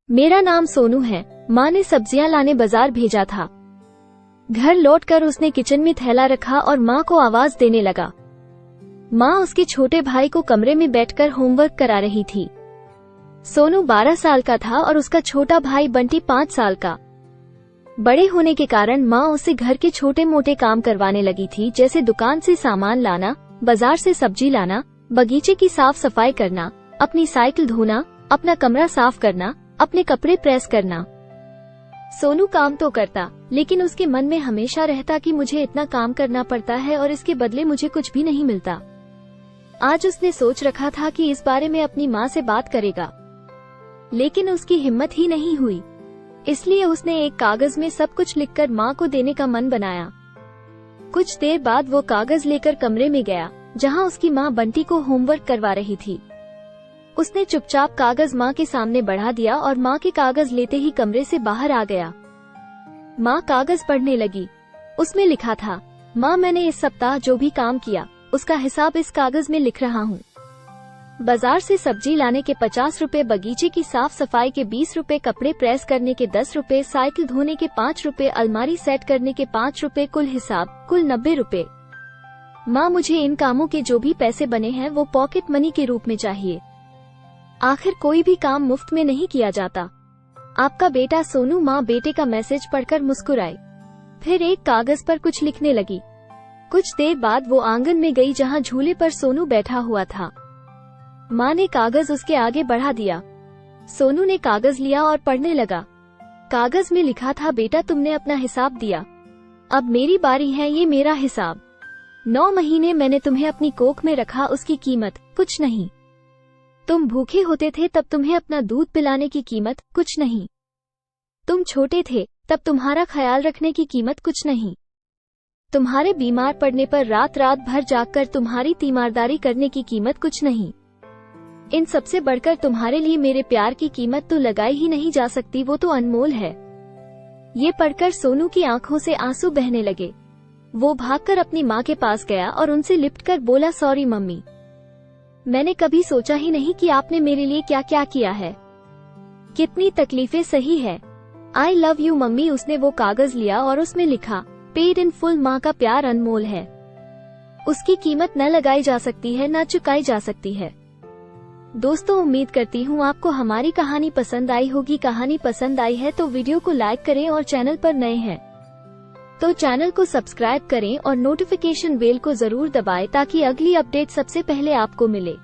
मेरा नाम सोनू है। माँ ने सब्जियां लाने बाजार भेजा था। घर लौटकर उसने किचन में थैला रखा और माँ को आवाज देने लगा। माँ उसके छोटे भाई को कमरे में बैठकर होमवर्क करा रही थी। सोनू 12 साल का था और उसका छोटा भाई बंटी 5 साल का। बड़े होने के कारण माँ उसे घर के छोटे मोटे काम करवाने लगी थी, जैसे दुकान से सामान लाना, बाजार से सब्जी लाना, बगीचे की साफ सफाई करना, अपनी साइकिल धोना, अपना कमरा साफ करना, अपने कपड़े प्रेस करना। सोनू काम तो करता, लेकिन उसके मन में हमेशा रहता कि मुझे इतना काम करना पड़ता है और इसके बदले मुझे कुछ भी नहीं मिलता। आज उसने सोच रखा था कि इस बारे में अपनी माँ से बात करेगा, लेकिन उसकी हिम्मत ही नहीं हुई। इसलिए उसने एक कागज में सब कुछ लिखकर माँ को देने का मन बनाया। कुछ देर बाद वो कागज लेकर कमरे में गया, जहाँ उसकी माँ बंटी को होमवर्क करवा रही थी। उसने चुपचाप कागज माँ के सामने बढ़ा दिया और माँ के कागज लेते ही कमरे से बाहर आ गया। माँ कागज पढ़ने लगी। उसमें लिखा था, माँ मैंने इस सप्ताह जो भी काम किया उसका हिसाब इस कागज में लिख रहा हूँ। बाजार से सब्जी लाने के 50 रुपए, बगीचे की साफ सफाई के 20 रुपए, कपड़े प्रेस करने के 10 रुपए, साइकिल धोने के 5 रुपए, अलमारी सेट करने के 5 रुपए, कुल हिसाब कुल 90 रुपए। माँ मुझे इन कामों के जो भी पैसे बने हैं वो पॉकेट मनी के रूप में चाहिए। आखिर कोई भी काम मुफ्त में नहीं किया जाता। आपका बेटा सोनू। माँ बेटे का मैसेज पढ़कर मुस्कुराई, फिर एक कागज पर कुछ लिखने लगी। कुछ देर बाद वो आंगन में गई, जहाँ झूले पर सोनू बैठा हुआ था। माँ ने कागज उसके आगे बढ़ा दिया। सोनू ने कागज लिया और पढ़ने लगा। कागज में लिखा था, बेटा तुमने अपना हिसाब दिया, अब मेरी बारी है, ये मेरा हिसाब। 9 महीने मैंने तुम्हें अपनी कोख में रखा, उसकी कीमत कुछ नहीं। तुम भूखे होते थे तब तुम्हें अपना दूध पिलाने की कीमत कुछ नहीं। तुम छोटे थे तब तुम्हारा ख्याल रखने की कीमत कुछ नहीं। तुम्हारे बीमार पड़ने पर रात रात भर जागकर तुम्हारी तीमारदारी करने की कीमत कुछ नहीं। इन सबसे बढ़कर तुम्हारे लिए मेरे प्यार की कीमत तो लगाई ही नहीं जा सकती, वो तो अनमोल है। ये पढ़कर सोनू की आंखों से आंसू बहने लगे। वो भागकर अपनी माँ के पास गया और उनसे लिपटकर बोला, सॉरी मम्मी, मैंने कभी सोचा ही नहीं कि आपने मेरे लिए क्या क्या किया है, कितनी तकलीफें सही है। I love you mummy. उसने वो कागज लिया और उसमें लिखा, पेड इन फुल। माँ का प्यार अनमोल है, उसकी कीमत न लगाई जा सकती है, न चुकाई जा सकती है। दोस्तों, उम्मीद करती हूँ आपको हमारी कहानी पसंद आई होगी। कहानी पसंद आई है तो वीडियो को लाइक करें और चैनल पर नए हैं तो चैनल को सब्सक्राइब करें और नोटिफिकेशन बेल को जरूर दबाएं ताकि अगली अपडेट सबसे पहले आपको मिले।